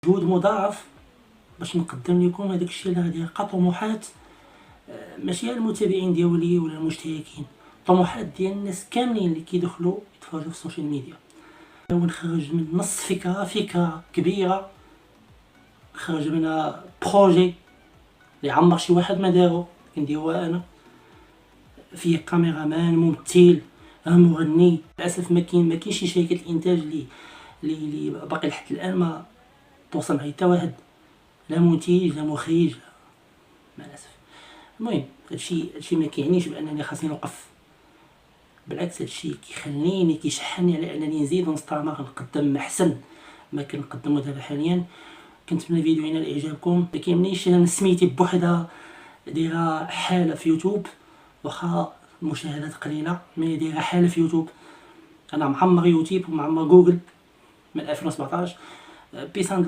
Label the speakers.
Speaker 1: مجهود مضاعف باش نقدم لكم هذاك الشيء اللي غادي يلقى طموحات ماشي المتابعين ديالي ولا المشتركين، طموحات ديال الناس كاملين اللي كيدخلوا يتفرجوا في السوشيال ميديا. ونخرج من نص فكره كبيره، خرج منها بروجي اللي عمر شي واحد ما دارو كنديروها انا، فيه كاميرامان، ممثل، مغني. للاسف ما كاينش شي شركه الانتاج اللي باقي لحد الان ما توصل معايا حتى واحد، لا منتج لا مخرج، مع الاسف. المهم هادشي ما كيعنيش بانني خاصني نوقف، بالعكس هادشي كيخليني كيشحنني على انني نزيد ونستمر نقدم احسن ما كنقدمو دابا حاليا. كنتمنى الفيديو ينال اعجابكم. ما كيهمنيش انا سميتي بوحده دايره حاله في يوتيوب، واخا المشاهدات قليله مي دايره حاله في يوتيوب. انا معمر يوتيوب ومعمر جوجل من 2017. بيس اند